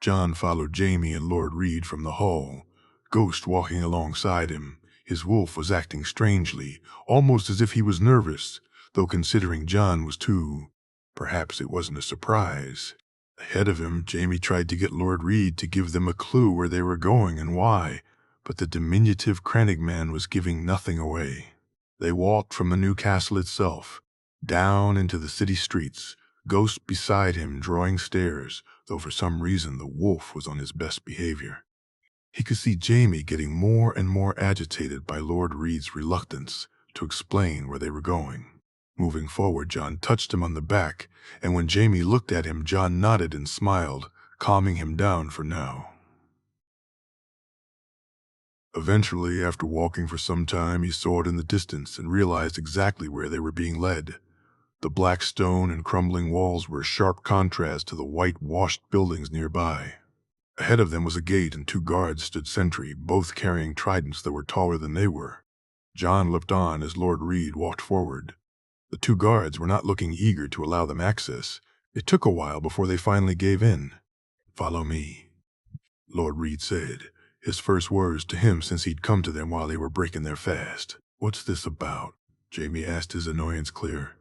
John followed Jamie and Lord Reed from the hall, Ghost walking alongside him. His wolf was acting strangely, almost as if he was nervous, though considering John was too, perhaps it wasn't a surprise. Ahead of him, Jamie tried to get Lord Reed to give them a clue where they were going and why, but the diminutive Crannig man was giving nothing away. They walked from the new castle itself, down into the city streets, Ghost beside him drawing stairs, though for some reason the wolf was on his best behavior. He could see Jamie getting more and more agitated by Lord Reed's reluctance to explain where they were going. Moving forward, John touched him on the back, and when Jamie looked at him, John nodded and smiled, calming him down for now. Eventually, after walking for some time, he saw it in the distance and realized exactly where they were being led. The black stone and crumbling walls were a sharp contrast to the whitewashed buildings nearby. Ahead of them was a gate and 2 guards stood sentry, both carrying tridents that were taller than they were. John looked on as Lord Reed walked forward. The 2 guards were not looking eager to allow them access. It took a while before they finally gave in. "Follow me," Lord Reed said, his first words to him since he'd come to them while they were breaking their fast. "What's this about?" Jamie asked, his annoyance clear.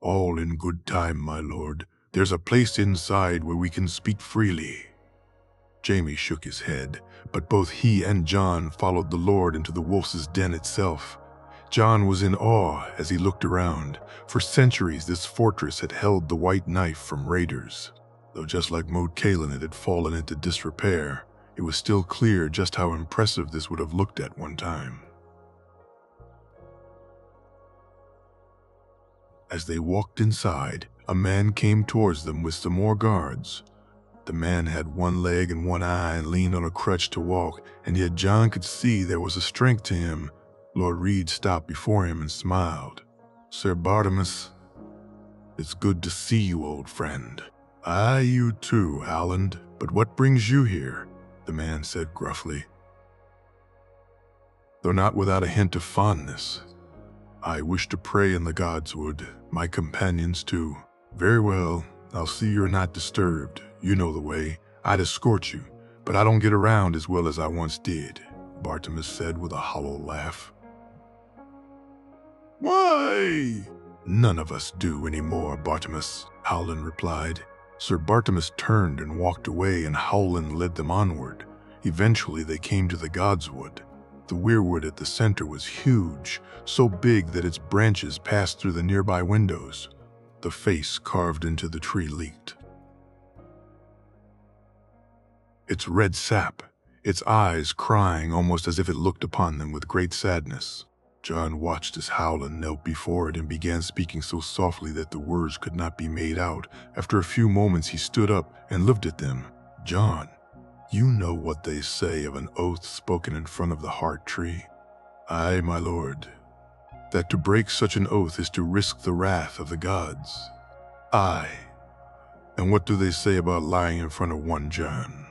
"All in good time, my lord. There's a place inside where we can speak freely." Jamie shook his head, but both he and John followed the lord into the wolf's den itself. John was in awe as he looked around. For centuries, this fortress had held the white knife from raiders. Though just like Moat Cailin, it had fallen into disrepair, it was still clear just how impressive this would have looked at one time. As they walked inside, a man came towards them with some more guards. The man had 1 leg and 1 eye and leaned on a crutch to walk, and yet John could see there was a strength to him. Lord Reed stopped before him and smiled. "Sir Bartimus, it's good to see you, old friend." "Aye, you too, Howland. But what brings you here?" the man said gruffly, though not without a hint of fondness. "I wish to pray in the Godswood. My companions too." "Very well. I'll see you're not disturbed. You know the way. I'd escort you, but I don't get around as well as I once did," Bartimus said with a hollow laugh. "Why?" "None of us do anymore, Bartimus," Howland replied. Sir Bartimus turned and walked away, and Howland led them onward. Eventually they came to the Godswood. The weirwood at the center was huge, so big that its branches passed through the nearby windows. The face carved into the tree leaked. Its red sap, its eyes crying almost as if it looked upon them with great sadness. John watched as Howland knelt before it and began speaking so softly that the words could not be made out. After a few moments he stood up and looked at them. "John, you know what they say of an oath spoken in front of the heart tree?" "Aye, my lord." "That to break such an oath is to risk the wrath of the gods." "Aye. And what do they say about lying in front of one, John?"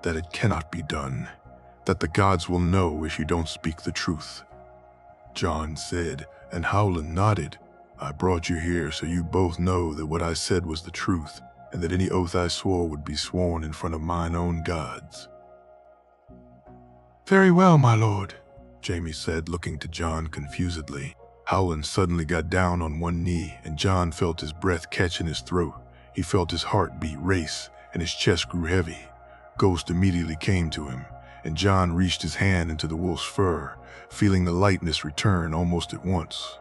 "That it cannot be done. That the gods will know if you don't speak the truth." John said, and Howland nodded. "I brought you here so you both know that what I said was the truth, and that any oath I swore would be sworn in front of mine own gods." "Very well, my lord," Jamie said, looking to John confusedly. Howland suddenly got down on 1 knee, and John felt his breath catch in his throat. He felt his heartbeat race, and his chest grew heavy. Ghost immediately came to him, and John reached his hand into the wolf's fur, feeling the lightness return almost at once.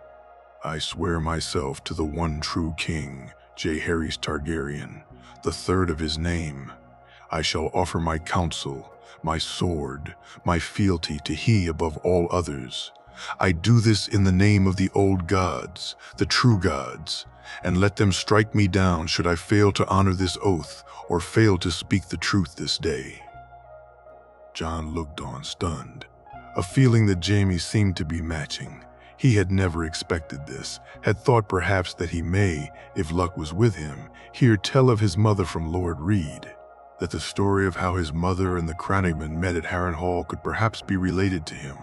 "I swear myself to the one true king, Jaehaerys Targaryen, the 3rd of his name. I shall offer my counsel, my sword, my fealty to he above all others. I do this in the name of the old gods, the true gods, and let them strike me down should I fail to honor this oath or fail to speak the truth this day." John looked on, stunned, a feeling that Jamie seemed to be matching. He had never expected this, had thought perhaps that he may, if luck was with him, hear tell of his mother from Lord Reed, that the story of how his mother and the Crannigman met at Harrenhal could perhaps be related to him,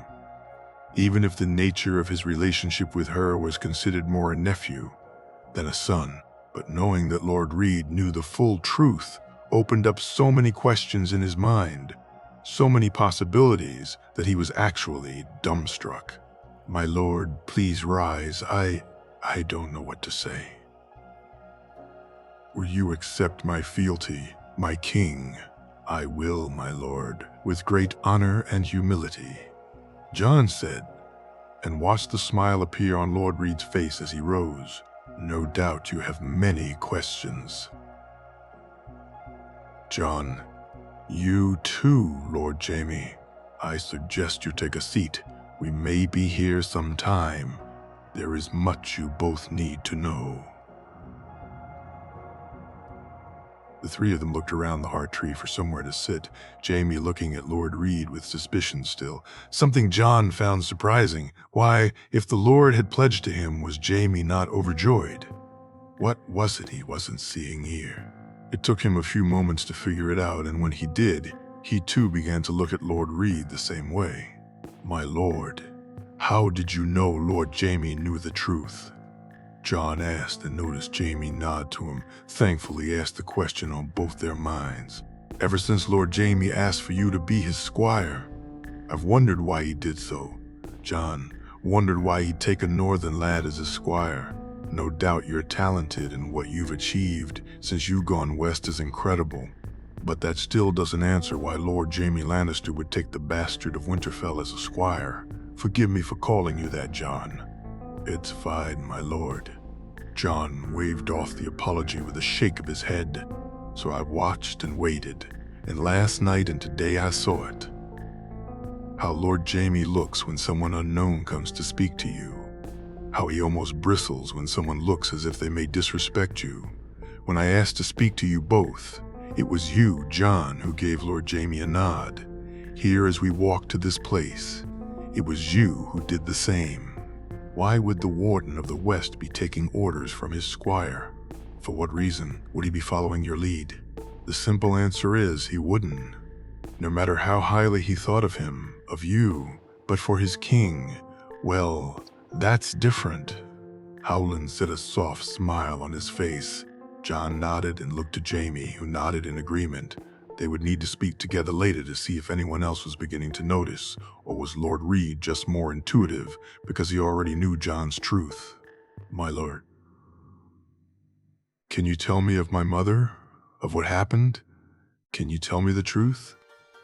even if the nature of his relationship with her was considered more a nephew than a son. But knowing that Lord Reed knew the full truth opened up so many questions in his mind, so many possibilities that he was actually dumbstruck. "My lord, please rise. I don't know what to say." "Will you accept my fealty, my king?" "I will, my lord, with great honor and humility," John said, and watched the smile appear on Lord Reed's face as he rose. "No doubt you have many questions." "John, you too, Lord Jaime. I suggest you take a seat. We may be here some time. There is much you both need to know." The three of them looked around the heart tree for somewhere to sit, Jaime looking at Lord Reed with suspicion still, something John found surprising. Why, if the Lord had pledged to him, was Jaime not overjoyed? What was it he wasn't seeing here? It took him a few moments to figure it out, and when he did, he too began to look at Lord Reed the same way. "My lord, how did you know Lord Jaime knew the truth?" John asked, and noticed Jaime nod to him, thankfully asked the question on both their minds. "Ever since Lord Jaime asked for you to be his squire, I've wondered why he did so. John, wondered why he'd take a northern lad as a squire. No doubt you're talented, and what you've achieved since you've gone west is incredible. But that still doesn't answer why Lord Jaime Lannister would take the bastard of Winterfell as a squire. Forgive me for calling you that, John." "It's fine, my lord." John waved off the apology with a shake of his head. "So I watched and waited, and last night and today I saw it. How Lord Jaime looks when someone unknown comes to speak to you. How he almost bristles when someone looks as if they may disrespect you. When I asked to speak to you both, it was you, John, who gave Lord Jaime a nod. Here as we walked to this place, it was you who did the same. Why would the Warden of the West be taking orders from his squire? For what reason would he be following your lead? The simple answer is he wouldn't. No matter how highly he thought of him, of you, but for his king, well, that's different." Howland set a soft smile on his face. John nodded and looked to Jaime, who nodded in agreement. They would need to speak together later to see if anyone else was beginning to notice, or was Lord Reed just more intuitive because he already knew John's truth. "My lord, can you tell me of my mother? Of what happened? Can you tell me the truth?"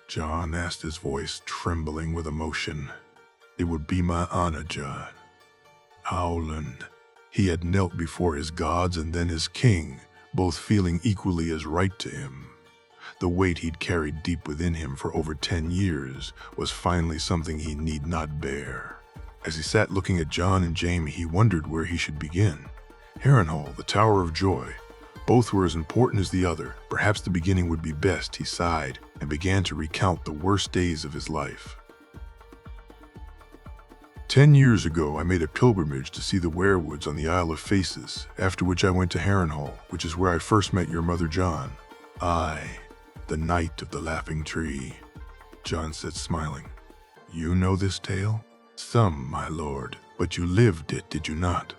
John asked, his voice trembling with emotion. "It would be my honor, John." Howland. He had knelt before his gods and then his king, both feeling equally as right to him. The weight he'd carried deep within him for over 10 years was finally something he need not bear. As he sat looking at John and Jaime, he wondered where he should begin. Harrenhal, the Tower of Joy. Both were as important as the other. Perhaps the beginning would be best, he sighed, and began to recount the worst days of his life. 10 years ago, I made a pilgrimage to see the werewoods on the Isle of Faces, after which I went to Harrenhal, which is where I first met your mother, John. I, the Knight of the Laughing Tree," John said, smiling. "You know this tale?" "Some, my lord, but you lived it, did you not?"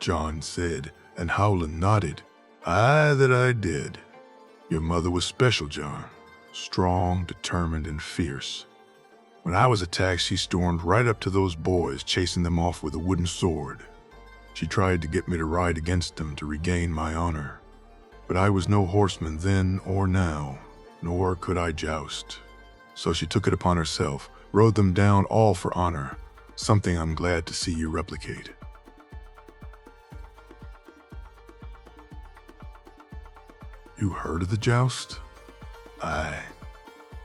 John said, and Howland nodded. "Aye, that I did. Your mother was special, John. Strong, determined, and fierce. When I was attacked, she stormed right up to those boys, chasing them off with a wooden sword. She tried to get me to ride against them to regain my honor. But I was no horseman then or now, nor could I joust. So she took it upon herself, rode them down all for honor, something I'm glad to see you replicate." "You heard of the joust?" "Aye.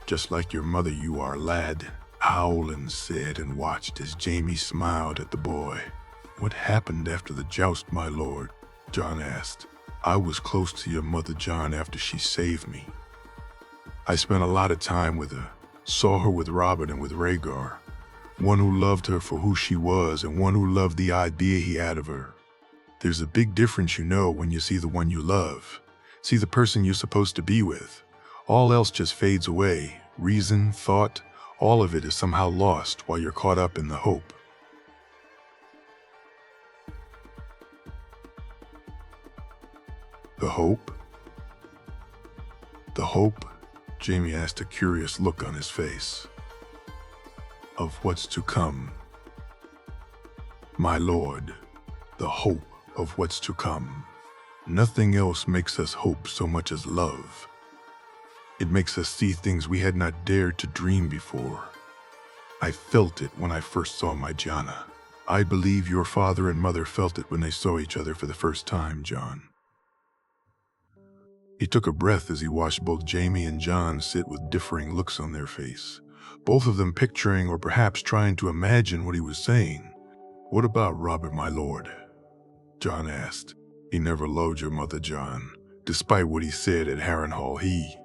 Just like your mother you are, lad," Howland said, and watched as Jaime smiled at the boy. "What happened after the joust, my lord?" John asked. "I was close to your mother, John, after she saved me. I spent a lot of time with her, saw her with Robert and with Rhaegar, one who loved her for who she was and one who loved the idea he had of her. There's a big difference, you know, when you see the one you love, see the person you're supposed to be with. All else just fades away. Reason, thought, all of it is somehow lost while you're caught up in the hope." The hope? The hope? Jamie asked, a curious look on his face. Of what's to come. My lord, the hope of what's to come. Nothing else makes us hope so much as love. It makes us see things we had not dared to dream before. I felt it when I first saw my Gianna. I believe your father and mother felt it when they saw each other for the first time, John. He took a breath as he watched both Jamie and John sit with differing looks on their face, both of them picturing or perhaps trying to imagine what he was saying. What about Robert, my lord? John asked. He never loved your mother, John. Despite what he said at Harrenhal, he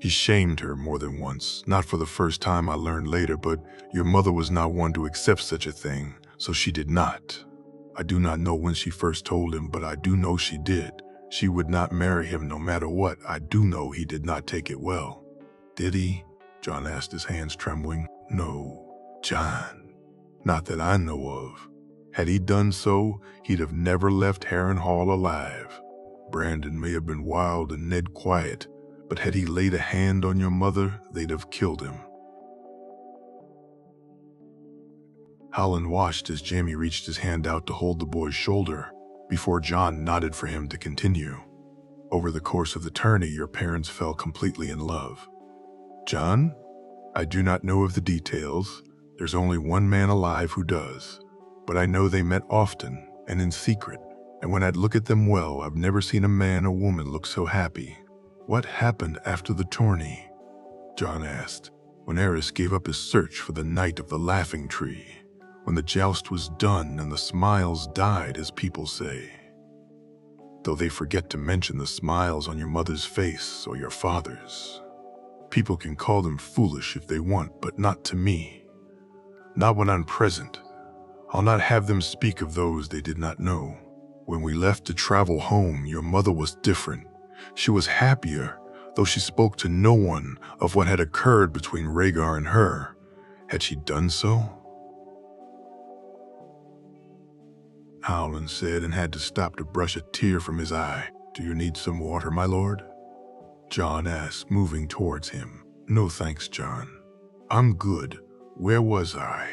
shamed her more than once. Not for the first time, I learned later, but your mother was not one to accept such a thing, so she did not. I do not know when she first told him, but I do know she did. She would not marry him no matter what. I do know he did not take it well. Did he? John asked, his hands trembling. No, John. Not that I know of. Had he done so, he'd have never left Harrenhal alive. Brandon may have been wild and Ned quiet, but had he laid a hand on your mother, they'd have killed him. Howland watched as Jamie reached his hand out to hold the boy's shoulder before John nodded for him to continue. Over the course of the tourney, your parents fell completely in love. John? I do not know of the details. There's only one man alive who does. But I know they met often and in secret, and when I'd look at them well, I've never seen a man or woman look so happy. What happened after the tourney? John asked, when Eris gave up his search for the Knight of the Laughing Tree, when the joust was done and the smiles died, as people say. Though they forget to mention the smiles on your mother's face or your father's. People can call them foolish if they want, but not to me. Not when I'm present. I'll not have them speak of those they did not know. When we left to travel home, your mother was different. She was happier, though she spoke to no one of what had occurred between Rhaegar and her. Had she done so? Howland said, and had to stop to brush a tear from his eye. Do you need some water, my lord? John asked, moving towards him. No thanks, John. I'm good. Where was I?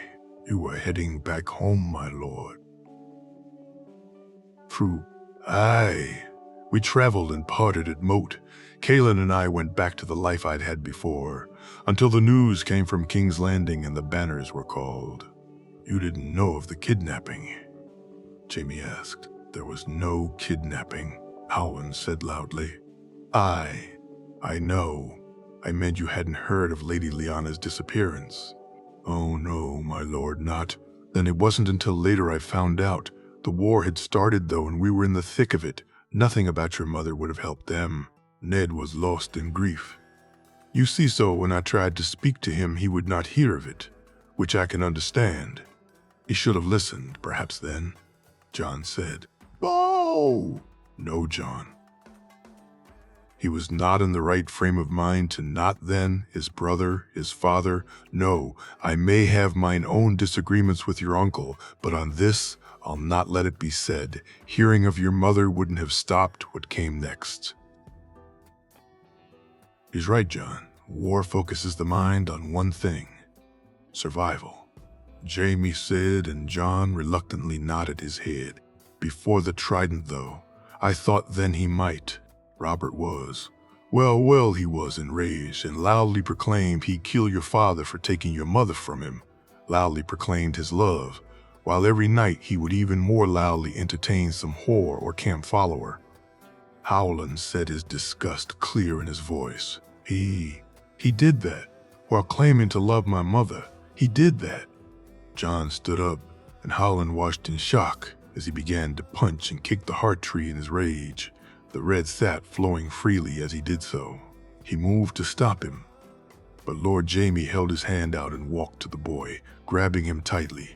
You were heading back home, my lord. True. Aye. We traveled and parted at Moat. Kaelin and I went back to the life I'd had before, until the news came from King's Landing and the banners were called. You didn't know of the kidnapping? Jamie asked. There was no kidnapping, Howland said loudly. I know. I meant you hadn't heard of Lady Lyanna's disappearance. Oh no, my lord, not. Then it wasn't until later I found out. The war had started though, and we were in the thick of it. Nothing about your mother would have helped them. Ned was lost in grief. You see, so when I tried to speak to him, he would not hear of it, which I can understand. He should have listened, perhaps then, John said. Oh! No, John. He was not in the right frame of mind to not then, his brother, his father. No, I may have mine own disagreements with your uncle, but on this, I'll not let it be said. Hearing of your mother wouldn't have stopped what came next. He's right, John. War focuses the mind on one thing. Survival. Jamie said, and John reluctantly nodded his head. Before the trident, though, I thought then he might. Robert was. Well, he was enraged and loudly proclaimed he'd kill your father for taking your mother from him. Loudly proclaimed his love, while every night he would even more loudly entertain some whore or camp follower. Howland said, his disgust clear in his voice. He did that, while claiming to love my mother. He did that. John stood up, and Howland watched in shock as he began to punch and kick the heart tree in his rage, the red sap flowing freely as he did so. He moved to stop him, but Lord Jamie held his hand out and walked to the boy, grabbing him tightly.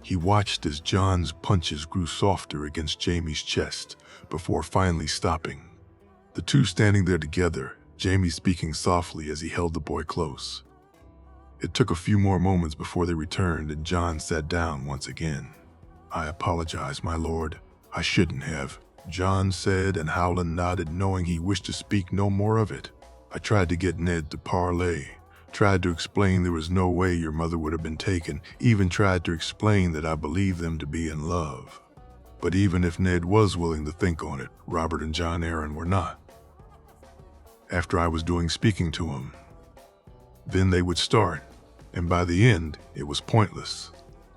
He watched as John's punches grew softer against Jamie's chest before finally stopping. The two standing there together, Jamie speaking softly as he held the boy close. It took a few more moments before they returned, and John sat down once again. I apologize, my lord. I shouldn't have. John said, and Howland nodded, knowing he wished to speak no more of it. I tried to get Ned to parley, tried to explain there was no way your mother would have been taken, even tried to explain that I believed them to be in love. But even if Ned was willing to think on it, Robert and John Aaron were not. After I was doing speaking to him, then they would start, and by the end, it was pointless.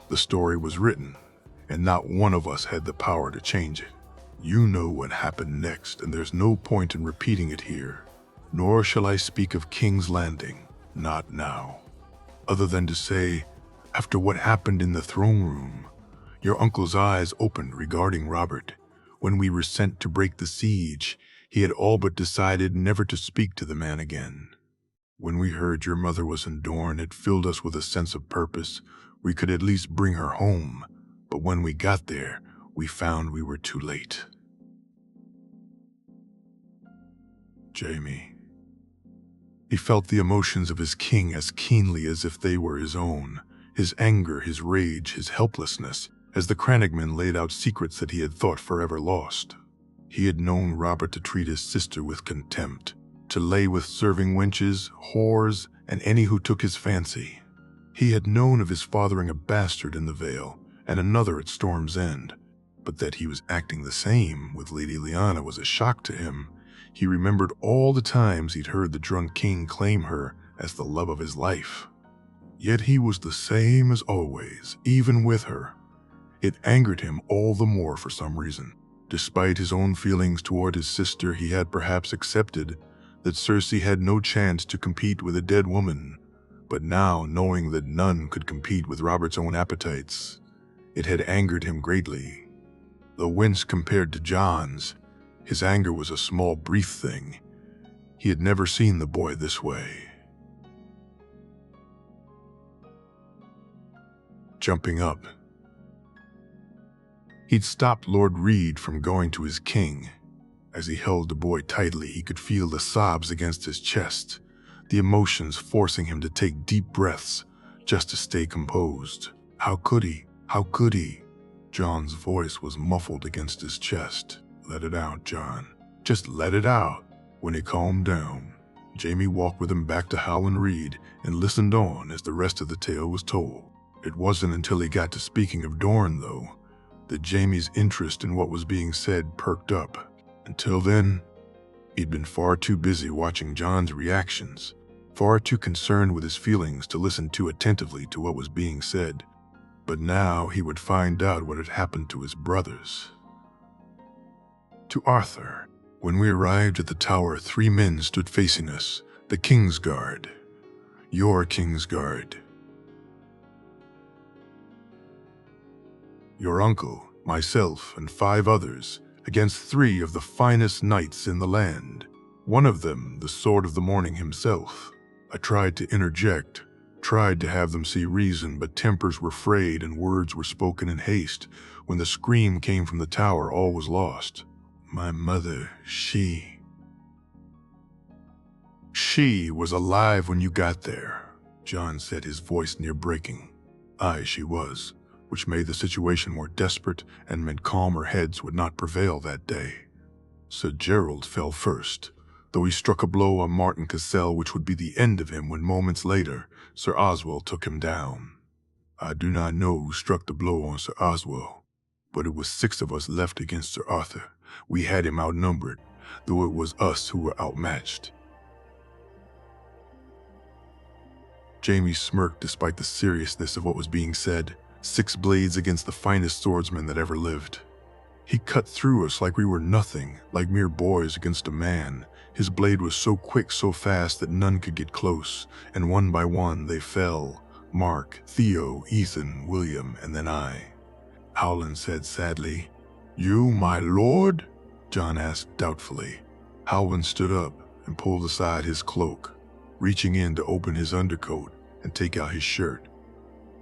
The story was written, and not one of us had the power to change it. You know what happened next, and there's no point in repeating it here. Nor shall I speak of King's Landing, not now. Other than to say, after what happened in the throne room, your uncle's eyes opened regarding Robert. When we were sent to break the siege, he had all but decided never to speak to the man again. When we heard your mother was in Dorne, it filled us with a sense of purpose. We could at least bring her home, but when we got there, we found we were too late. Jaime. He felt the emotions of his king as keenly as if they were his own. His anger, his rage, his helplessness, as the Crannogman laid out secrets that he had thought forever lost. He had known Robert to treat his sister with contempt, to lay with serving wenches, whores, and any who took his fancy. He had known of his fathering a bastard in the Vale, and another at Storm's End, but that he was acting the same with Lady Lyanna was a shock to him. He remembered all the times he'd heard the drunk king claim her as the love of his life. Yet he was the same as always, even with her. It angered him all the more for some reason. Despite his own feelings toward his sister, he had perhaps accepted that Cersei had no chance to compete with a dead woman. But now, knowing that none could compete with Robert's own appetites, it had angered him greatly. Though whence compared to Jon's, his anger was a small, brief thing. He had never seen the boy this way. Jumping up. He'd stopped Lord Reed from going to his king. As he held the boy tightly, he could feel the sobs against his chest, the emotions forcing him to take deep breaths just to stay composed. How could he? How could he? John's voice was muffled against his chest. Let it out, John. Just let it out. When he calmed down, Jaime walked with him back to Howland Reed and listened on as the rest of the tale was told. It wasn't until he got to speaking of Dorne, though, that Jaime's interest in what was being said perked up. Until then, he'd been far too busy watching John's reactions, far too concerned with his feelings to listen too attentively to what was being said. But now he would find out what had happened to his brothers. To Arthur. When we arrived at the tower, 3 men stood facing us, the King's Guard. Your King's Guard. Your uncle, myself, and 5 others, against 3 of the finest knights in the land. One of them, the Sword of the Morning himself. I tried to interject, tried to have them see reason, but tempers were frayed and words were spoken in haste. When the scream came from the tower, all was lost. My mother, she was alive when you got there, John said, his voice near breaking. Aye, she was, which made the situation more desperate and meant calmer heads would not prevail that day. Sir Gerald fell first, though he struck a blow on Martin Cassel which would be the end of him when moments later Sir Oswell took him down. I do not know who struck the blow on Sir Oswell, but it was 6 of us left against Sir Arthur. We had him outnumbered, though it was us who were outmatched. Jaime smirked despite the seriousness of what was being said. 6 blades against the finest swordsman that ever lived. He cut through us like we were nothing, like mere boys against a man. His blade was so quick, so fast that none could get close, and one by one they fell. Mark, Theo, Ethan, William, and then I. Howland said sadly, You, my lord? John asked doubtfully. Howland stood up and pulled aside his cloak, reaching in to open his undercoat and take out his shirt.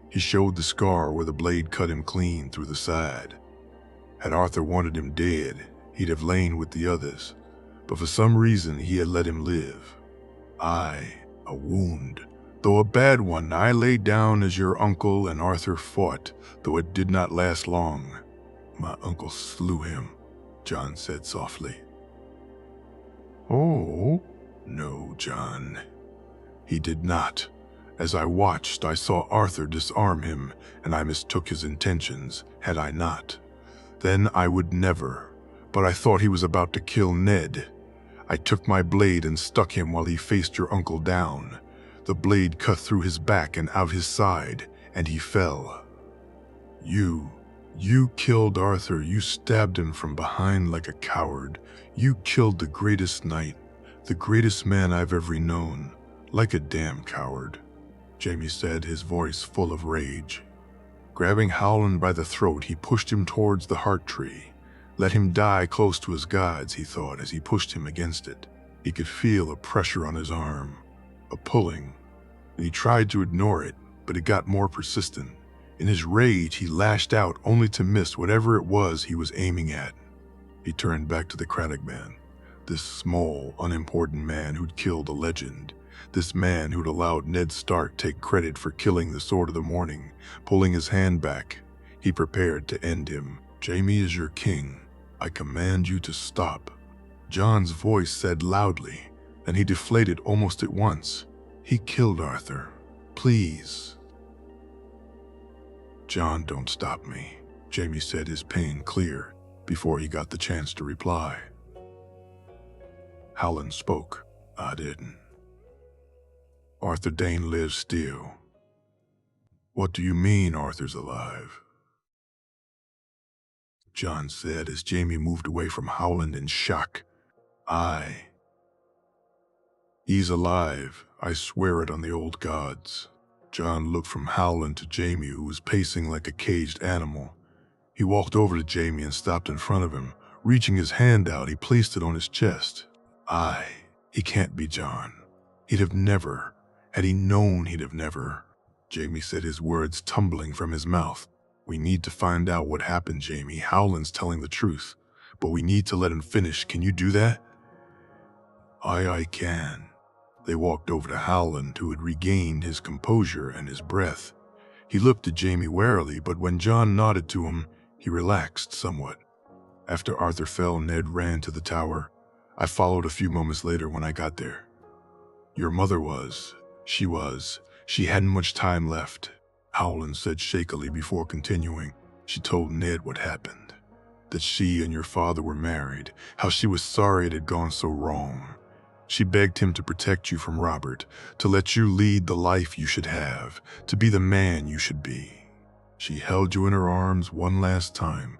He showed the scar where the blade cut him clean through the side. Had Arthur wanted him dead, he'd have lain with the others, but for some reason he had let him live. Aye, a wound, though a bad one. I lay down as your uncle and Arthur fought, though it did not last long. My uncle slew him, John said softly. Oh, no, John. He did not. As I watched, I saw Arthur disarm him, and I mistook his intentions, had I not. Then I would never, but I thought he was about to kill Ned. I took my blade and stuck him while he faced your uncle down. The blade cut through his back and out his side, and he fell. You killed Arthur. You stabbed him from behind like a coward. You killed the greatest knight, the greatest man I've ever known, like a damn coward, Jaime said, his voice full of rage. Grabbing Howland by the throat, he pushed him towards the heart tree. Let him die close to his gods, he thought, as he pushed him against it. He could feel a pressure on his arm, a pulling, and he tried to ignore it, but it got more persistent. In his rage, he lashed out only to miss whatever it was he was aiming at. He turned back to the Craddock man, this small, unimportant man who'd killed a legend, this man who'd allowed Ned Stark take credit for killing the Sword of the Morning. Pulling his hand back, he prepared to end him. Jaime is your king. I command you to stop. Jon's voice said loudly, and he deflated almost at once. He killed Arthur. Please. Jon, don't stop me, Jaime said, his pain clear, before he got the chance to reply. Howland spoke. I didn't. Arthur Dayne lives still. What do you mean Arthur's alive? Jon said as Jaime moved away from Howland in shock. He's alive. I swear it on the old gods. Jon looked from Howland to Jaime, who was pacing like a caged animal. He walked over to Jaime and stopped in front of him. Reaching his hand out, he placed it on his chest. He can't be Jon. He'd have never. Had he known, he'd have never. Jaime said, his words tumbling from his mouth. We need to find out what happened, Jaime. Howland's telling the truth, but we need to let him finish. Can you do that? I can. They walked over to Howland, who had regained his composure and his breath. He looked at Jaime warily, but when Jon nodded to him, he relaxed somewhat. After Arthur fell, Ned ran to the tower. I followed a few moments later when I got there. Your mother was. She hadn't much time left, Howland said shakily before continuing. She told Ned what happened, that she and your father were married, how she was sorry it had gone so wrong. She begged him to protect you from Robert, to let you lead the life you should have, to be the man you should be. She held you in her arms one last time,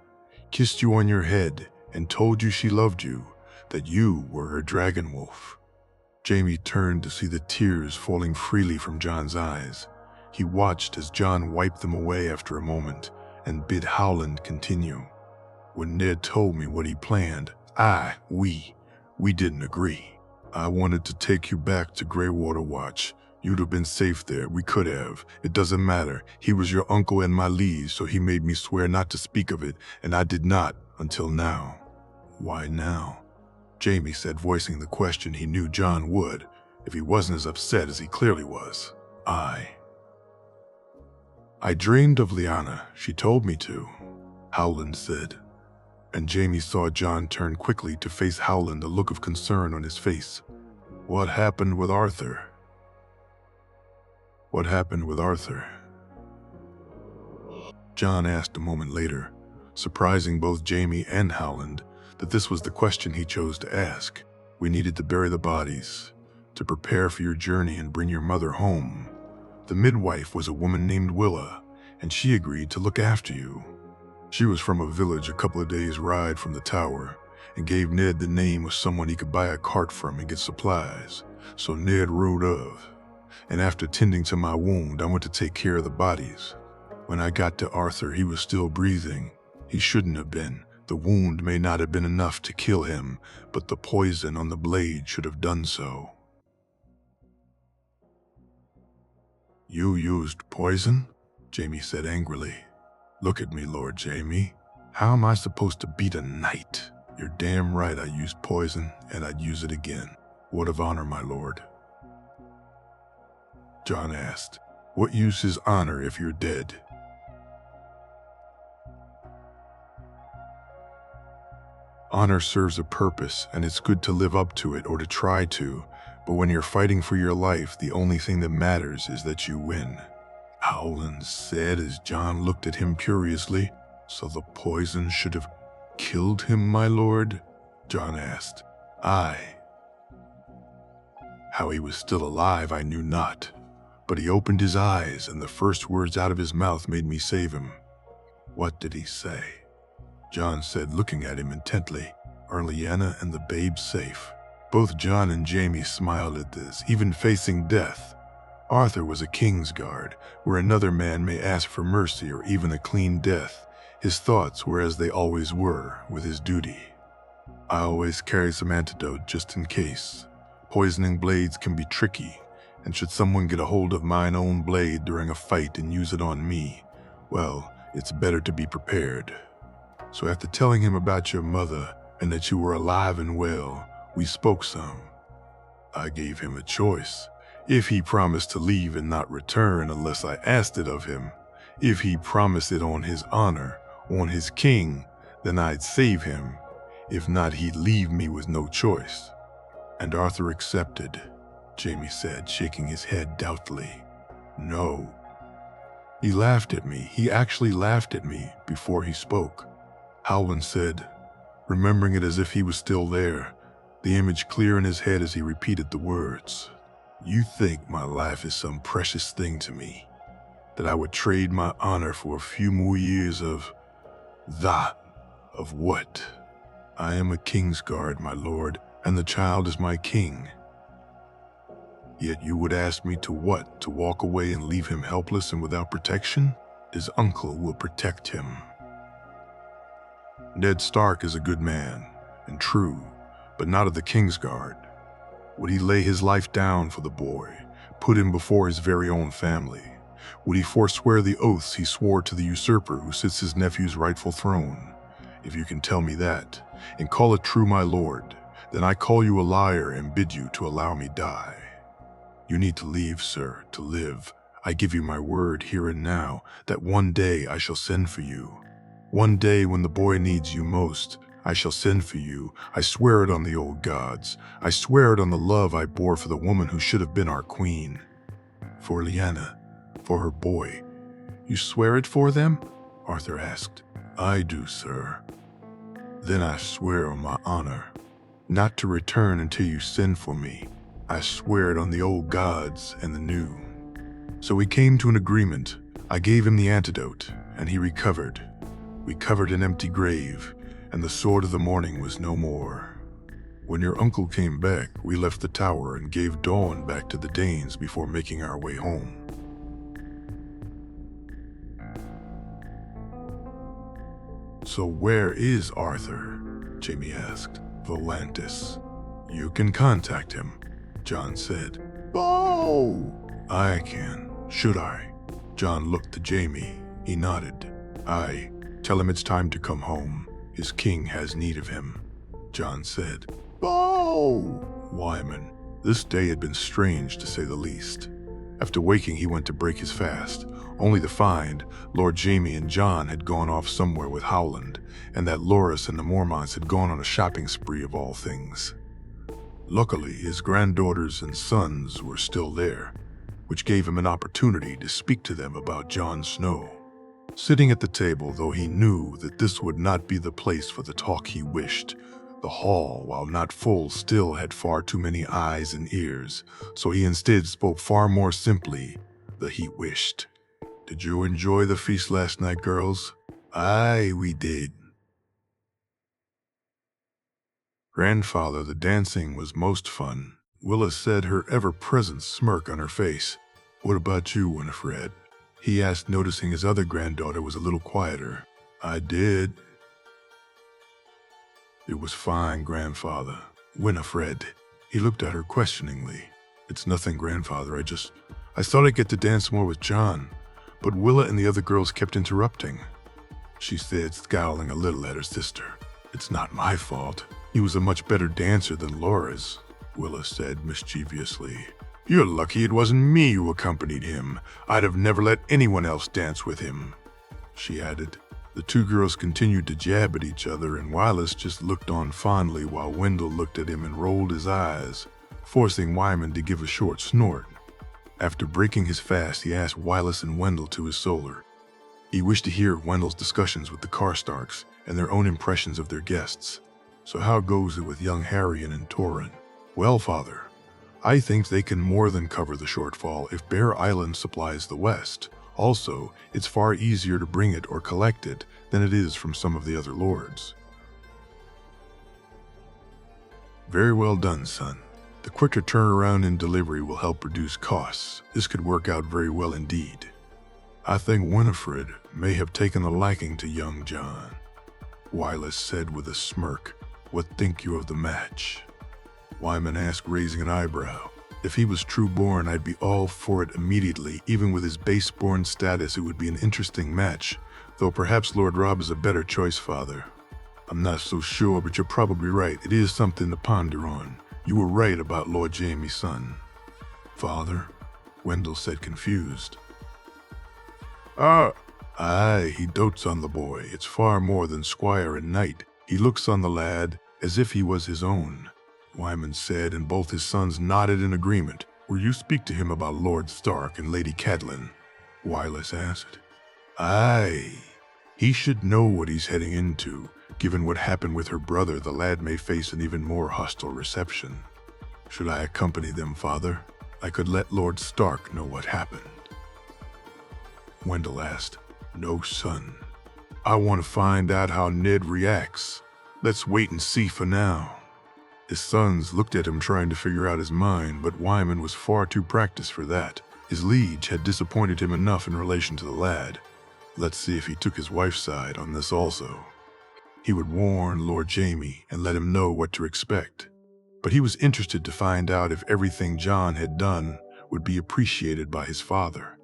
kissed you on your head, and told you she loved you, that you were her dragon wolf. Jaime turned to see the tears falling freely from Jon's eyes. He watched as Jon wiped them away after a moment and bid Howland continue. When Ned told me what he planned, we didn't agree. I wanted to take you back to Greywater Watch. You'd have been safe there. We could have. It doesn't matter. He was your uncle and my liege, so he made me swear not to speak of it, and I did not until now. Why now? Jaime said, voicing the question he knew Jon would, if he wasn't as upset as he clearly was. I dreamed of Lyanna. She told me to, Howland said. And Jaime saw Jon turn quickly to face Howland, a look of concern on his face. What happened with Arthur? What happened with Arthur? Jon asked a moment later, surprising both Jaime and Howland that this was the question he chose to ask. We needed to bury the bodies, to prepare for your journey and bring your mother home. The midwife was a woman named Willa, and she agreed to look after you. She was from a village a couple of days' ride from the tower, and gave Ned the name of someone he could buy a cart from and get supplies. So Ned rode of, and after tending to my wound, I went to take care of the bodies. When I got to Arthur, he was still breathing. He shouldn't have been. The wound may not have been enough to kill him, but the poison on the blade should have done so. You used poison? Jaime said angrily. Look at me, Lord Jaime. How am I supposed to beat a knight? You're damn right I used poison, and I'd use it again. Word of honor, my lord. Jon asked, what use is honor if you're dead? Honor serves a purpose, and it's good to live up to it or to try to, but when you're fighting for your life, the only thing that matters is that you win," Howland said as John looked at him curiously. "So the poison should have killed him, my lord?" John asked. "Aye. How he was still alive I knew not, but he opened his eyes, and the first words out of his mouth made me save him." "What did he say?" John said, looking at him intently. "Are Lyanna and the babe safe?" Both John and Jamie smiled at this, even facing death. Arthur was a king's guard, where another man may ask for mercy or even a clean death. His thoughts were as they always were, with his duty. "I always carry some antidote just in case. Poisoning blades can be tricky, and should someone get a hold of mine own blade during a fight and use it on me, well, it's better to be prepared." So after telling him about your mother and that you were alive and well, we spoke some. I gave him a choice. If he promised to leave and not return unless I asked it of him, if he promised it on his honor, on his king, then I'd save him. If not, he'd leave me with no choice. And Arthur accepted, Jamie said, shaking his head doubtfully. "No. He laughed at me. He actually laughed at me before he spoke," Howland said, remembering it as if he was still there, the image clear in his head as he repeated the words. "You think my life is some precious thing to me, that I would trade my honor for a few more years of that? Of what? I am a king's guard, my lord, and the child is my king. Yet you would ask me to what? To walk away and leave him helpless and without protection? His uncle will protect him. Ned Stark is a good man, and true, but not of the King's Guard. Would he lay his life down for the boy, put him before his very own family? Would he forswear the oaths he swore to the usurper who sits his nephew's rightful throne? If you can tell me that, and call it true, my lord, then I call you a liar and bid you to allow me die. You need to leave, sir, to live. I give you my word here and now that one day I shall send for you. One day when the boy needs you most, I shall send for you. I swear it on the old gods. I swear it on the love I bore for the woman who should have been our queen. For Lyanna, for her boy. You swear it for them? Arthur asked. I do, sir. Then I swear on my honor, not to return until you send for me. I swear it on the old gods and the new. So we came to an agreement. I gave him the antidote, and he recovered. We covered an empty grave, and the sword of the morning was no more. When your uncle came back, we left the tower and gave Dawn back to the Danes before making our way home. So where is Arthur? Jamie asked. Volantis. You can contact him, John said. Oh! I can. Should I? John looked to Jamie. He nodded. Aye. Tell him it's time to come home. His king has need of him, John said. Oh! Wyman. This day had been strange, to say the least. After waking, he went to break his fast, only to find Lord Jamie and John had gone off somewhere with Howland, and that Loras and the Mormonts had gone on a shopping spree of all things. Luckily, his granddaughters and sons were still there, which gave him an opportunity to speak to them about Jon Snow. Sitting at the table, though he knew that this would not be the place for the talk he wished, the hall, while not full, still had far too many eyes and ears, so he instead spoke far more simply than he wished. Did you enjoy the feast last night, girls? Aye, we did. Grandfather, the dancing was most fun. Willa said, her ever-present smirk on her face. What about you, Winifred? He asked, noticing his other granddaughter was a little quieter. I did. It was fine, Grandfather. Winifred. He looked at her questioningly. It's nothing, Grandfather. I thought I'd get to dance more with John, but Willa and the other girls kept interrupting. She said, scowling a little at her sister. It's not my fault. He was a much better dancer than Loras, Willa said mischievously. You're lucky it wasn't me who accompanied him. I'd have never let anyone else dance with him, she added. The two girls continued to jab at each other, and Wylis just looked on fondly while Wendell looked at him and rolled his eyes, forcing Wyman to give a short snort. After breaking his fast, he asked Wylis and Wendell to his solar. He wished to hear Wendell's discussions with the Karstarks and their own impressions of their guests. So how goes it with young Harrion and Torin? Well, father, I think they can more than cover the shortfall if Bear Island supplies the west. Also, it's far easier to bring it or collect it than it is from some of the other lords. Very well done, son. The quicker turnaround in delivery will help reduce costs. This could work out very well indeed. I think Winifred may have taken a liking to young John. Wylis said with a smirk. What think you of the match? Wyman asked, raising an eyebrow. If he was true-born, I'd be all for it immediately. Even with his base-born status, it would be an interesting match, though perhaps Lord Robb is a better choice, father. I'm not so sure, but you're probably right. It is something to ponder on. You were right about Lord Jaime's son. Father? Wendell said, confused. Aye, he dotes on the boy. It's far more than squire and knight. He looks on the lad as if he was his own, Wyman said, and both his sons nodded in agreement. Will you speak to him about Lord Stark and Lady Catelyn? Wylis asked. Aye, he should know what he's heading into. Given what happened with her brother, the lad may face an even more hostile reception. Should I accompany them, father? I could let Lord Stark know what happened. Wendell asked. No, son. I want to find out how Ned reacts. Let's wait and see for now. His sons looked at him trying to figure out his mind, but Wyman was far too practiced for that. His liege had disappointed him enough in relation to the lad. Let's see if he took his wife's side on this also. He would warn Lord Jaime and let him know what to expect. But he was interested to find out if everything John had done would be appreciated by his father.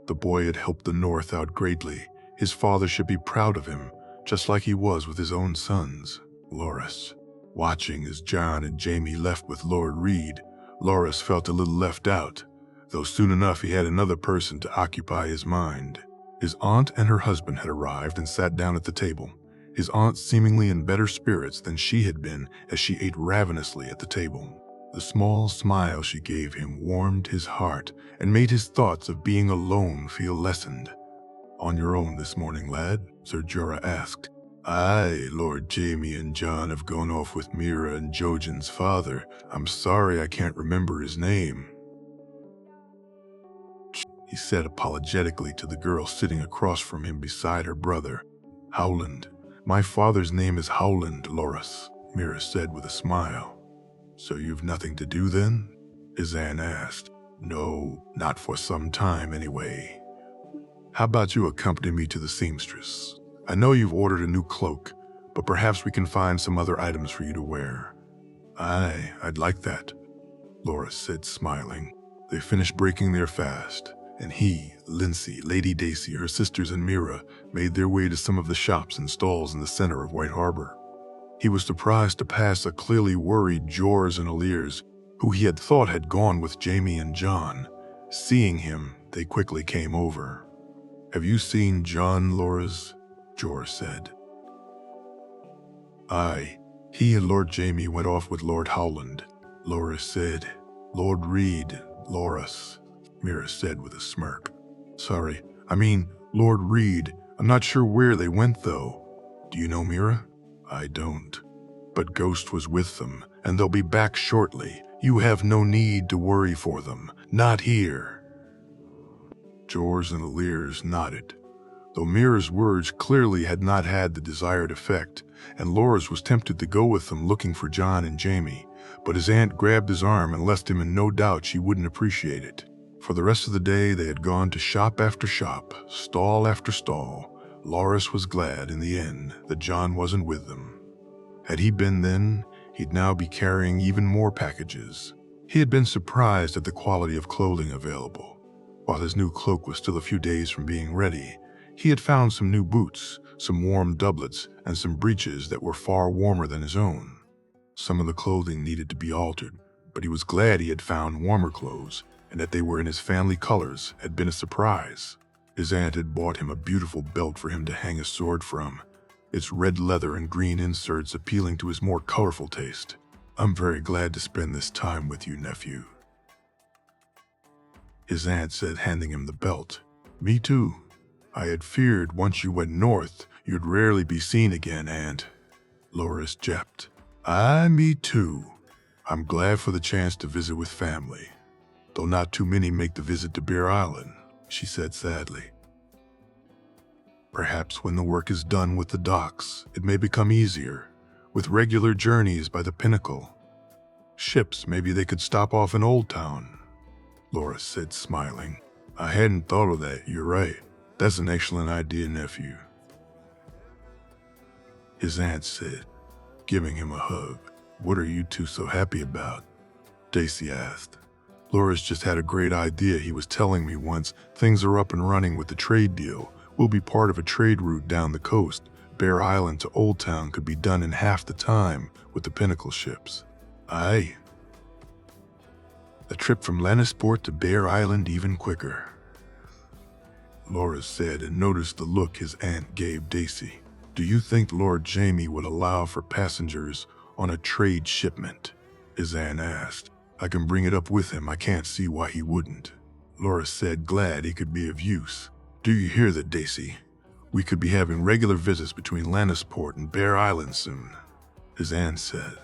The boy had helped the North out greatly. His father should be proud of him, just like he was with his own sons. Loras. Watching as John and Jaime left with Lord Reed, Loras felt a little left out, though soon enough he had another person to occupy his mind. His aunt and her husband had arrived and sat down at the table, his aunt seemingly in better spirits than she had been as she ate ravenously at the table. The small smile she gave him warmed his heart and made his thoughts of being alone feel lessened. On your own this morning, lad? Sir Jorah asked. Aye, Lord Jaime and John have gone off with Mira and Jojen's father. I'm sorry I can't remember his name, he said apologetically to the girl sitting across from him beside her brother. Howland. My father's name is Howland, Loras, Mira said with a smile. So you've nothing to do then? Izan asked. No, not for some time anyway. How about you accompany me to the seamstress? I know you've ordered a new cloak, but perhaps we can find some other items for you to wear. Aye, I'd like that, Loras said, smiling. They finished breaking their fast, and he, Lindsay, Lady Dacey, her sisters, and Mira made their way to some of the shops and stalls in the center of White Harbor. He was surprised to pass a clearly worried Jors and Aliers, who he had thought had gone with Jaime and John. Seeing him, they quickly came over. Have you seen John, Loras? Jor said. Aye, he and Lord Jaime went off with Lord Howland, Loras said. Lord Reed, Loras, Mira said with a smirk. Sorry, I mean Lord Reed. I'm not sure where they went though. Do you know Mira? I don't. But Ghost was with them, and they'll be back shortly. You have no need to worry for them. Not here. Jors and Aliers nodded, though Mira's words clearly had not had the desired effect, and Loras was tempted to go with them looking for John and Jaime, but his aunt grabbed his arm and left him in no doubt she wouldn't appreciate it. For the rest of the day they had gone to shop after shop, stall after stall. Loras was glad in the end that John wasn't with them. Had he been then, he'd now be carrying even more packages. He had been surprised at the quality of clothing available. While his new cloak was still a few days from being ready, he had found some new boots, some warm doublets, and some breeches that were far warmer than his own. Some of the clothing needed to be altered, but he was glad he had found warmer clothes, and that they were in his family colors had been a surprise. His aunt had bought him a beautiful belt for him to hang his sword from, its red leather and green inserts appealing to his more colorful taste. "I'm very glad to spend this time with you, nephew," his aunt said, handing him the belt. "Me too. I had feared once you went north, you'd rarely be seen again, Aunt," Loris jepped. Me too. I'm glad for the chance to visit with family, though not too many make the visit to Bear Island," she said sadly. "Perhaps when the work is done with the docks, it may become easier, with regular journeys by the Pinnacle. Ships, maybe they could stop off in Old Town," Loris said, smiling. "I hadn't thought of that, you're right. That's an excellent idea, nephew," his aunt said, giving him a hug. "What are you two so happy about?" Daisy asked. "Loris just had a great idea. He was telling me once things are up and running with the trade deal. We'll be part of a trade route down the coast. Bear Island to Old Town could be done in half the time with the Pinnacle ships." "Aye. A trip from Lannisport to Bear Island even quicker," Loris said, and noticed the look his aunt gave Daisy. "Do you think Lord Jaime would allow for passengers on a trade shipment?" his aunt asked. "I can bring it up with him. I can't see why he wouldn't," Loris said, glad he could be of use. "Do you hear that, Daisy? We could be having regular visits between Lannisport and Bear Island soon," his aunt said.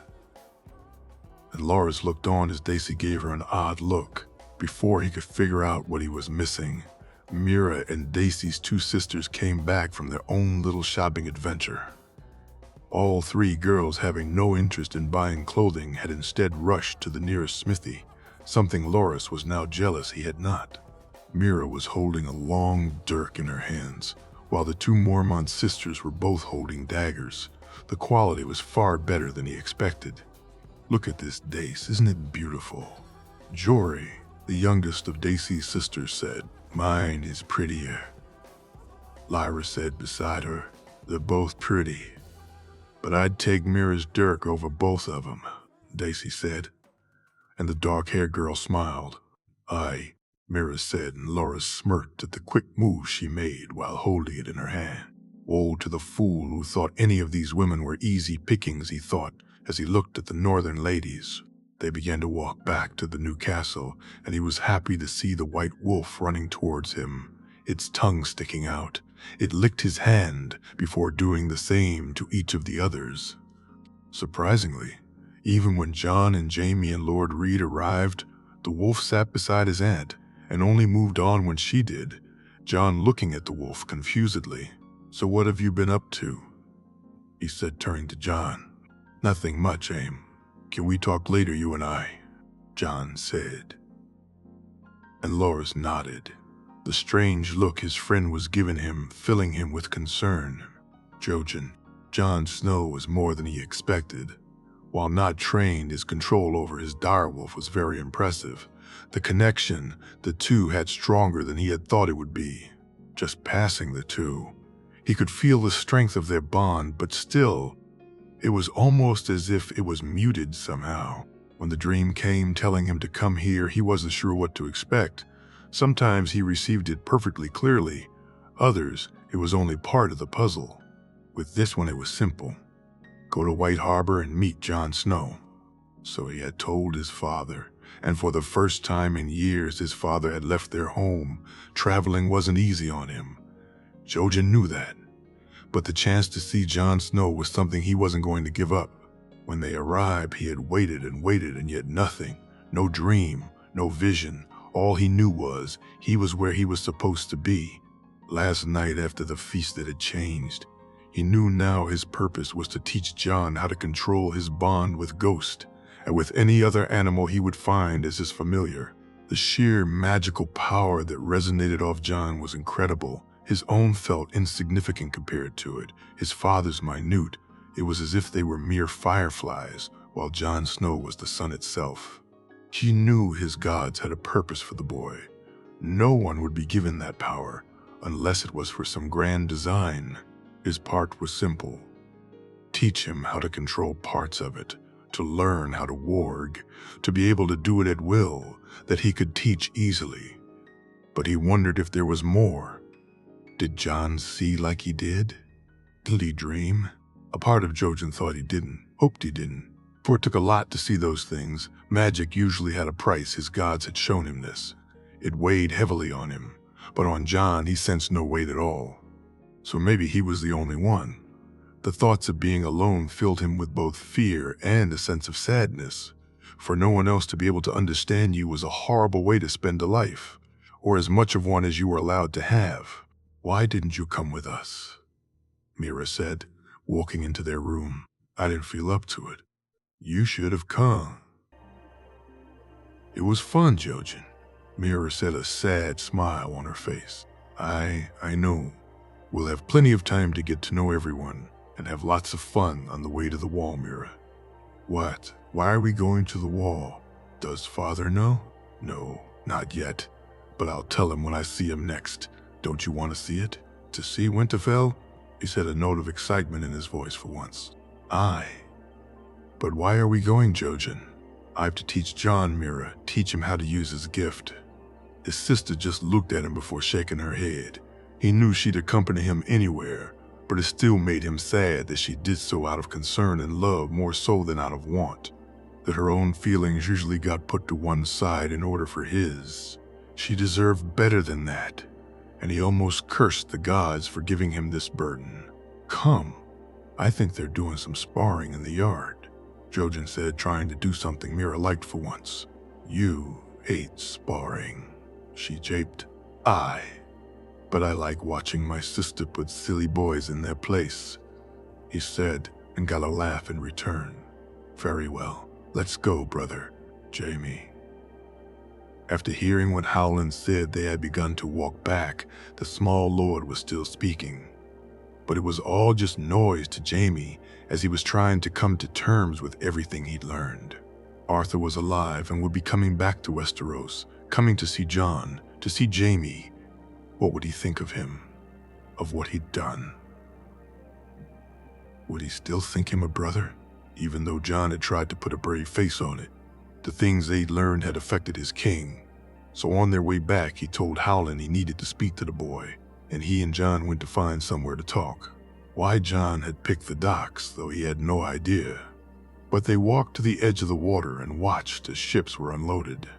And Loris looked on as Daisy gave her an odd look. Before he could figure out what he was missing, Mira and Daisy's two sisters came back from their own little shopping adventure. All three girls, having no interest in buying clothing, had instead rushed to the nearest smithy, something Loris was now jealous he had not. Mira was holding a long dirk in her hands, while the two Mormont sisters were both holding daggers. The quality was far better than he expected. "Look at this, Dace, isn't it beautiful?" Jory, the youngest of Daisy's sisters, said. "Mine is prettier," Lyra said beside her. "They're both pretty, but I'd take Mira's dirk over both of them," Daisy said, and the dark-haired girl smiled. "Aye," Mira said, and Laura smirked at the quick move she made while holding it in her hand. Woe to the fool who thought any of these women were easy pickings, he thought, as he looked at the northern ladies. They began to walk back to the new castle, and he was happy to see the white wolf running towards him, its tongue sticking out. It licked his hand before doing the same to each of the others. Surprisingly, even when John and Jaime and Lord Reed arrived, the wolf sat beside his aunt and only moved on when she did, John looking at the wolf confusedly. "So what have you been up to?" he said, turning to John. "Nothing much, Aim. Can we talk later, you and I?" John said. And Loris nodded, the strange look his friend was giving him filling him with concern. Jon Snow was more than he expected. While not trained, his control over his direwolf was very impressive. The connection the two had stronger than he had thought it would be. Just passing the two, he could feel the strength of their bond, but still, it was almost as if it was muted somehow. When the dream came telling him to come here, he wasn't sure what to expect. Sometimes he received it perfectly clearly. Others, it was only part of the puzzle. With this one, it was simple. Go to White Harbor and meet Jon Snow. So he had told his father, and for the first time in years, his father had left their home. Traveling wasn't easy on him. Jojen knew that. But the chance to see Jon Snow was something he wasn't going to give up. When they arrived, he had waited, and yet nothing. No dream, no vision. All he knew was he was where he was supposed to be. Last night after the feast, it had changed. He knew now his purpose was to teach Jon how to control his bond with Ghost, and with any other animal he would find as his familiar. The sheer magical power that resonated off Jon was incredible. His own felt insignificant compared to it, his father's minute. It was as if they were mere fireflies, while Jon Snow was the sun itself. He knew his gods had a purpose for the boy. No one would be given that power, unless it was for some grand design. His part was simple. Teach him how to control parts of it, to learn how to warg, to be able to do it at will, that he could teach easily. But he wondered if there was more. Did John see like he did? Did he dream? A part of Jojen thought he didn't, hoped he didn't. For it took a lot to see those things. Magic usually had a price. His gods had shown him this. It weighed heavily on him, but on John he sensed no weight at all. So maybe he was the only one. The thoughts of being alone filled him with both fear and a sense of sadness. For no one else to be able to understand you was a horrible way to spend a life, or as much of one as you were allowed to have. "Why didn't you come with us?" Mira said, walking into their room. "I didn't feel up to it." "You should have come." "It was fun, Jojen." Mira said, a sad smile on her face. I know. We'll have plenty of time to get to know everyone and have lots of fun on the way to the wall, Mira." "What? Why are we going to the wall? Does Father know?" "No, not yet. But I'll tell him when I see him next. Don't you want to see it?" "To see Winterfell?" He said, a note of excitement in his voice for once. "Aye. But why are we going, Jojen?" "I have to teach John, Mira, teach him how to use his gift." His sister just looked at him before shaking her head. He knew she'd accompany him anywhere, but it still made him sad that she did so out of concern and love more so than out of want, that her own feelings usually got put to one side in order for his. She deserved better than that, and he almost cursed the gods for giving him this burden. "Come, I think they're doing some sparring in the yard," Jojen said, trying to do something Mira liked for once. "You hate sparring," she japed. "Aye, but I like watching my sister put silly boys in their place," he said, and got a laugh in return. "Very well, let's go, brother, Jaime." After hearing what Howland said, they had begun to walk back. The small lord was still speaking, but it was all just noise to Jaime as he was trying to come to terms with everything he'd learned. Arthur was alive and would be coming back to Westeros, coming to see Jon, to see Jaime. What would he think of him, of what he'd done? Would he still think him a brother, even though Jon had tried to put a brave face on it? The things they'd learned had affected his king, so on their way back he told Howland he needed to speak to the boy, and he and Jon went to find somewhere to talk. Why Jon had picked the docks, though he had no idea. But they walked to the edge of the water and watched as ships were unloaded.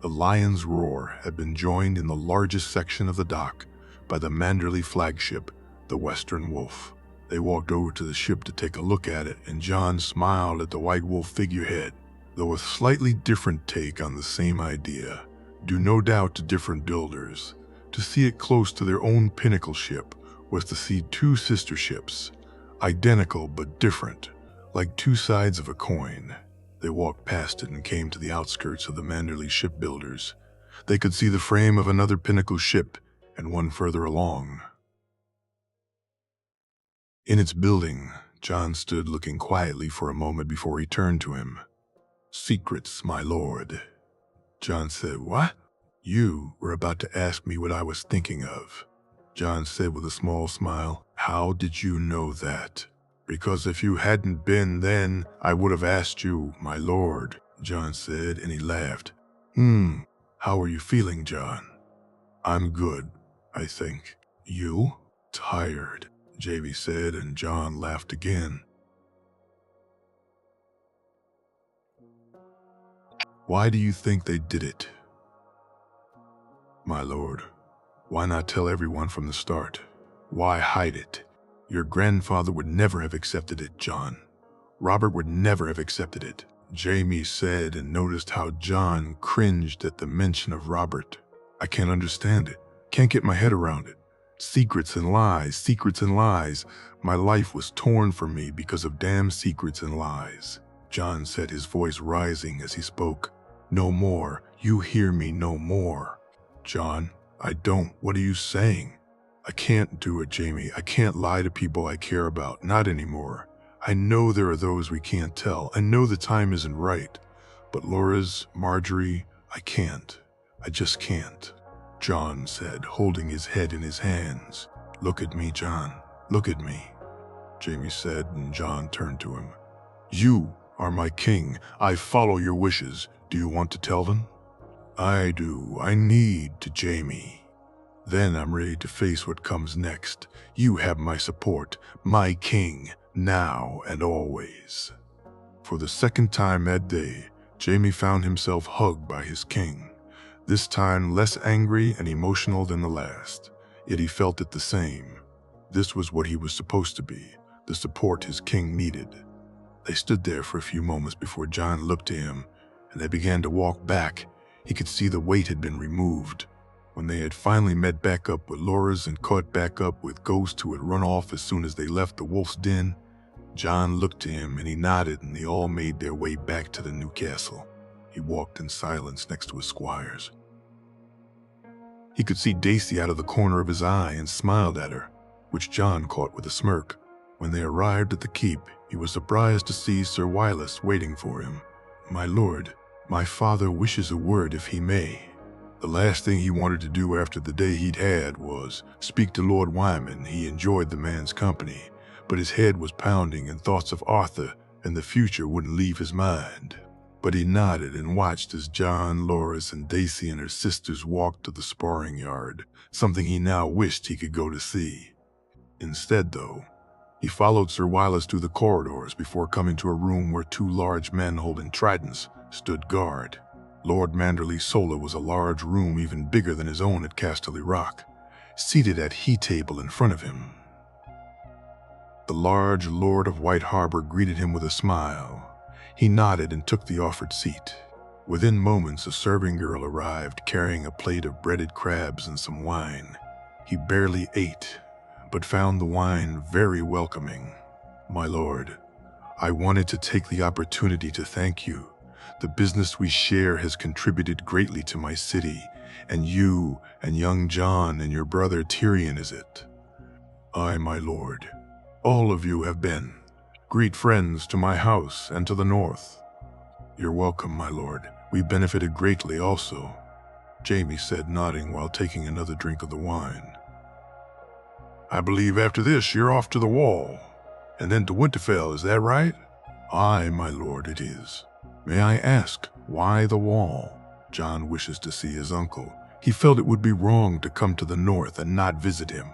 The Lion's Roar had been joined in the largest section of the dock by the Manderley flagship, the Western Wolf. They walked over to the ship to take a look at it, and Jon smiled at the White Wolf figurehead, though a slightly different take on the same idea, due no doubt to different builders. To see it close to their own pinnacle ship was to see two sister ships, identical but different, like two sides of a coin. They walked past it and came to the outskirts of the Manderley shipbuilders. They could see the frame of another pinnacle ship and one further along. In its building, Jon stood looking quietly for a moment before he turned to him. "Secrets, my lord." Jon said, "What?" "You were about to ask me what I was thinking of," Jon said with a small smile. "How did you know that?" "Because if you hadn't been, then I would have asked you, my lord," Jon said, and he laughed. How are you feeling, Jon?" "I'm good, I think." "You?" "Tired," Jaime said, and Jon laughed again. "Why do you think they did it?" "My lord, why not tell everyone from the start? Why hide it? Your grandfather would never have accepted it, Jon. Robert would never have accepted it," Jaime said, and noticed how Jon cringed at the mention of Robert. "I can't understand it. Can't get my head around it. Secrets and lies, secrets and lies. My life was torn from me because of damn secrets and lies," Jon said, his voice rising as he spoke. "No more. You hear me, no more." "Jon, I don't. What are you saying?" "I can't do it, Jaime. I can't lie to people I care about. Not anymore. I know there are those we can't tell. I know the time isn't right. But Laura's, Marjorie, I can't. I just can't," Jon said, holding his head in his hands. "Look at me, Jon. Look at me," Jaime said, and Jon turned to him. "You are my king. I follow your wishes. Do you want to tell them?" "I do. I need to, Jaime." Then I'm ready to face what comes next. You have my support, my king, now and always." For the second time that day, Jaime found himself hugged by his king, this time less angry and emotional than the last. Yet he felt it the same. This was what he was supposed to be, the support his king needed. They stood there for a few moments before Jon looked to him, and they began to walk back. He could see the weight had been removed. When they had finally met back up with Loras and caught back up with Ghost, who had run off as soon as they left the wolf's den, Jon looked to him and he nodded, and they all made their way back to the new castle. He walked in silence next to his squires. He could see Daisy out of the corner of his eye and smiled at her, which Jon caught with a smirk. When they arrived at the keep, he was surprised to see Sir Wylus waiting for him. "My lord, my father wishes a word if he may." The last thing he wanted to do after the day he'd had was speak to Lord Wyman. He enjoyed the man's company, but his head was pounding and thoughts of Arthur and the future wouldn't leave his mind. But he nodded and watched as Jon, Loras, and Daisy and her sisters walked to the sparring yard, something he now wished he could go to see. Instead, though, he followed Sir Wylus through the corridors before coming to a room where two large men holding tridents stood guard. Lord Manderley Sola was a large room even bigger than his own at Casterly Rock, seated at he table in front of him. The large Lord of White Harbor greeted him with a smile. He nodded and took the offered seat. Within moments, a serving girl arrived carrying a plate of breaded crabs and some wine. He barely ate, but found the wine very welcoming. "My lord, I wanted to take the opportunity to thank you. The business we share has contributed greatly to my city, and you and young Jon and your brother Tyrion is it." "Aye, my lord. All of you have been. Greet friends to my house and to the north." "You're welcome, my lord. We benefited greatly also," Jaime said, nodding while taking another drink of the wine. "I believe after this you're off to the Wall, and then to Winterfell, is that right?" "Aye, my lord, it is." "May I ask, why the Wall?" "Jon wishes to see his uncle. He felt it would be wrong to come to the north and not visit him.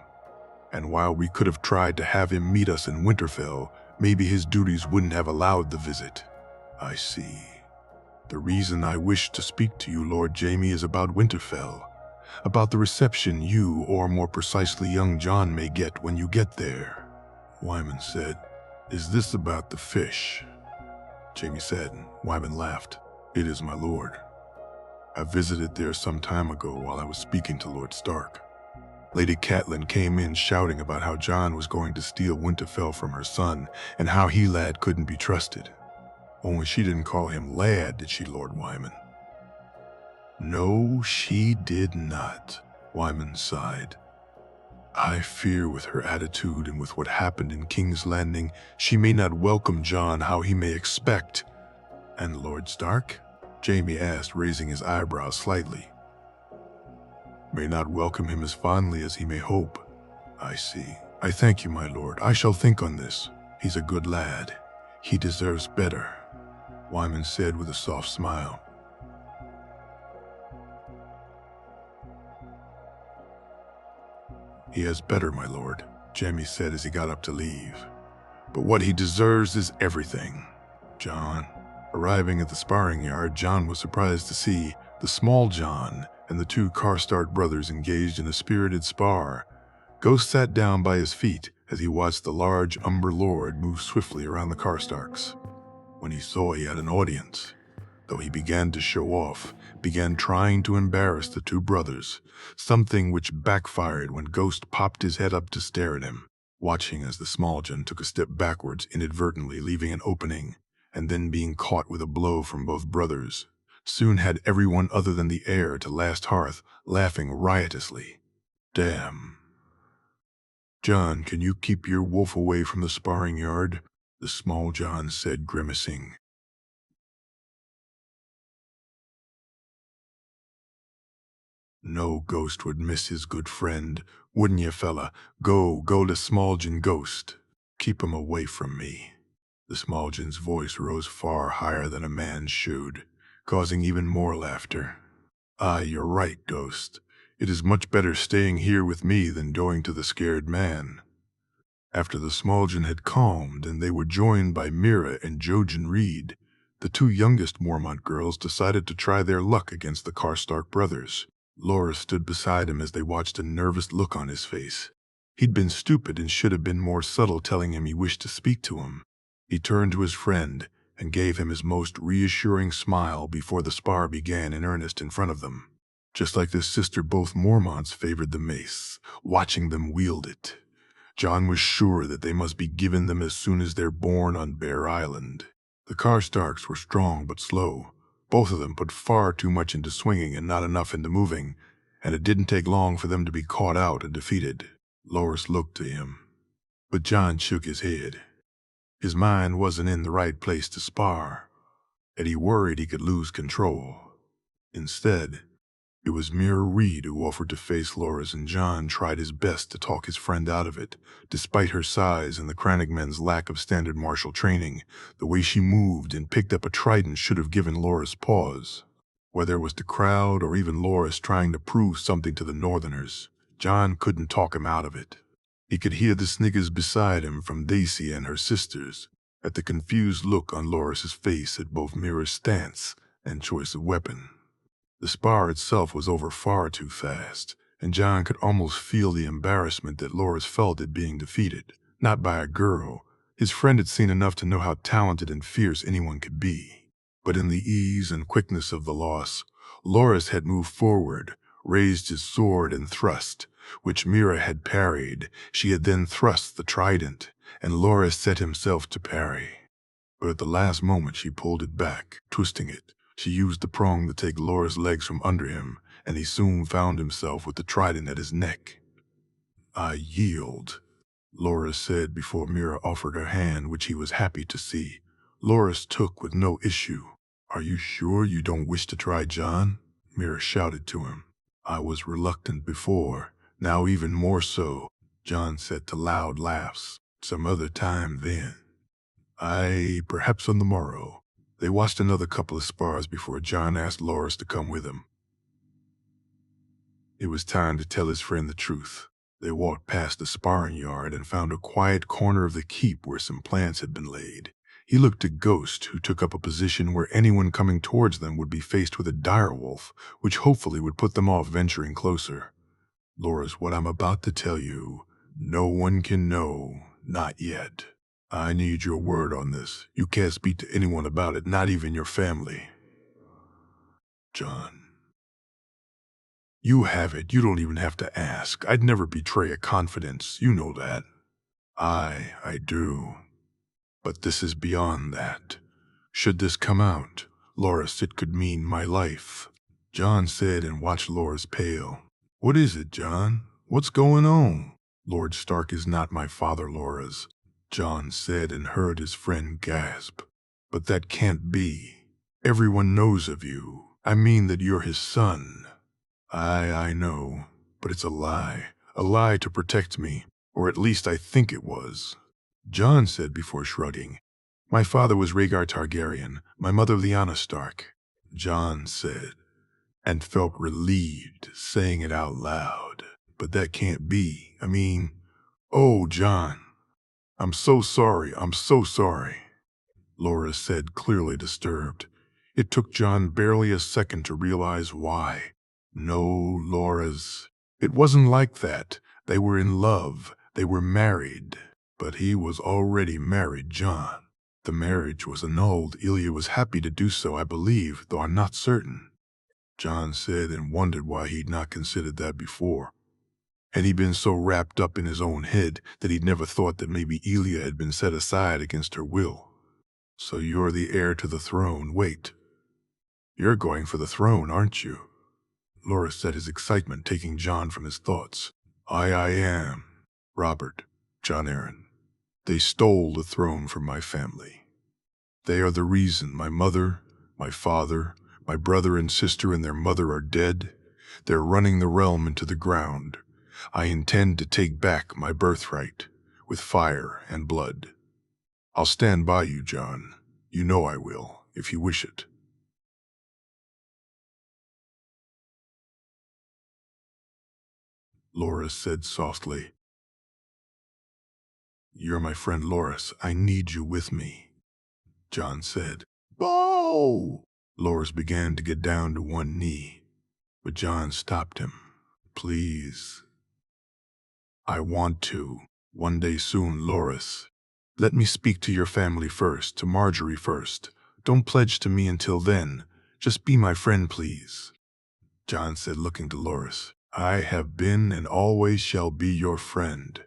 And while we could have tried to have him meet us in Winterfell, maybe his duties wouldn't have allowed the visit." "I see. The reason I wish to speak to you, Lord Jaime, is about Winterfell, about the reception you, or more precisely young Jon, may get when you get there." Wyman said, "Is this about the fish?" Jaime said. Wyman laughed. "It is, my lord. I visited there some time ago while I was speaking to Lord Stark. Lady Catelyn came in shouting about how Jon was going to steal Winterfell from her son and how he lad couldn't be trusted. Only she didn't call him lad, did she, Lord Wyman?" "No, she did not," Wyman sighed. "I fear with her attitude and with what happened in King's Landing, she may not welcome Jon how he may expect." "And Lord Stark?" Jaime asked, raising his eyebrows slightly. "May not welcome him as fondly as he may hope." "I see. I thank you, my lord. I shall think on this. He's a good lad. He deserves better," Wyman said with a soft smile. "He has better, my lord," Jaime said as he got up to leave. "But what he deserves is everything." Jon. Arriving at the sparring yard, Jon was surprised to see the small Jon and the two Karstark brothers engaged in a spirited spar. Ghost sat down by his feet as he watched the large Umber Lord move swiftly around the Karstarks. When he saw he had an audience, though he began to show off, began trying to embarrass the two brothers, something which backfired when Ghost popped his head up to stare at him, watching as the small Jon took a step backwards, inadvertently leaving an opening, and then being caught with a blow from both brothers. Soon had everyone other than the heir to Last Hearth laughing riotously. "Damn." "Jon, can you keep your wolf away from the sparring yard?" the small Jon said, grimacing. No ghost would miss his good friend, wouldn't ye, fella? Go to small Jon Ghost. Keep him away from me." The small Jon's voice rose far higher than a man's should, causing even more laughter. "Aye, you're right, Ghost. It is much better staying here with me than going to the scared man." After the Smallgen had calmed and they were joined by Mira and Jojen Reed, the two youngest Mormont girls decided to try their luck against the Karstark brothers. Laura stood beside him as they watched a nervous look on his face. He'd been stupid and should have been more subtle, telling him he wished to speak to him. He turned to his friend and gave him his most reassuring smile before the spar began in earnest in front of them. Just like their sister, both Mormonts favored the mace, watching them wield it. John was sure that they must be given them as soon as they're born on Bear Island. The Karstarks were strong but slow. Both of them put far too much into swinging and not enough into moving, and it didn't take long for them to be caught out and defeated. Loras looked to him, but John shook his head. His mind wasn't in the right place to spar, and he worried he could lose control. Instead, it was Mira Reed who offered to face Loras, and John tried his best to talk his friend out of it. Despite her size and the Krannogmen's lack of standard martial training, the way she moved and picked up a trident should have given Loras pause. Whether it was the crowd or even Loras trying to prove something to the Northerners, John couldn't talk him out of it. He could hear the sniggers beside him from Daisy and her sisters, at the confused look on Loras's face at both Mira's stance and choice of weapon. The spar itself was over far too fast, and John could almost feel the embarrassment that Loras felt at being defeated, not by a girl. His friend had seen enough to know how talented and fierce anyone could be. But in the ease and quickness of the loss, Loras had moved forward, raised his sword and thrust, which Mira had parried. She had then thrust the trident, and Loras set himself to parry. But at the last moment she pulled it back, twisting it. She used the prong to take Loras' legs from under him, and he soon found himself with the trident at his neck. "I yield," Loras said before Mira offered her hand, which he was happy to see. Loras took with no issue. "Are you sure you don't wish to try, John?" Mira shouted to him. "I was reluctant before, now even more so," John said to loud laughs. "Some other time then." Perhaps on the morrow." They watched another couple of spars before John asked Loras to come with him. It was time to tell his friend the truth. They walked past the sparring yard and found a quiet corner of the keep where some plants had been laid. He looked at Ghost, who took up a position where anyone coming towards them would be faced with a direwolf, which hopefully would put them off venturing closer. "Loras, what I'm about to tell you, no one can know, not yet. I need your word on this. You can't speak to anyone about it, not even your family." "John, you have it. You don't even have to ask. I'd never betray a confidence. You know that." I do. But this is beyond that. Should this come out, Loras, it could mean my life," John said, and watched Loras pale. "What is it, John? What's going on?" "Lord Stark is not my father, Loras," John said, and heard his friend gasp. "But that can't be. Everyone knows of you. I mean that you're his son." I know, but it's a lie to protect me, or at least I think it was," John said before shrugging. "My father was Rhaegar Targaryen, my mother Lyanna Stark," John said, and felt relieved saying it out loud. "But that can't be. Oh, John, I'm so sorry. Loras said, clearly disturbed. It took John barely a second to realize why. No, Loras, it wasn't like that. They were in love. They were married. But he was already married, John. The marriage was annulled. Ilya was happy to do so, I believe, though I'm not certain," John said, and wondered why he'd not considered that before. Had he been so wrapped up in his own head that he'd never thought that maybe Ilya had been set aside against her will? "So you're the heir to the throne. Wait. You're going for the throne, aren't you?" Loras said, his excitement taking John from his thoughts. I am. Robert, John Aaron. They stole the throne from my family. They are the reason my mother, my father, my brother and sister and their mother are dead. They're running the realm into the ground. I intend to take back my birthright with fire and blood. I'll stand by you, John. You know I will, if you wish it. Loris said softly. You're my friend, Loris. I need you with me, John said. Bo! Loris began to get down to one knee, but John stopped him. Please. I want to. One day soon, Loris. Let me speak to your family first, to Marjorie first. Don't pledge to me until then. Just be my friend, please. John said, looking to Loris. I have been and always shall be your friend.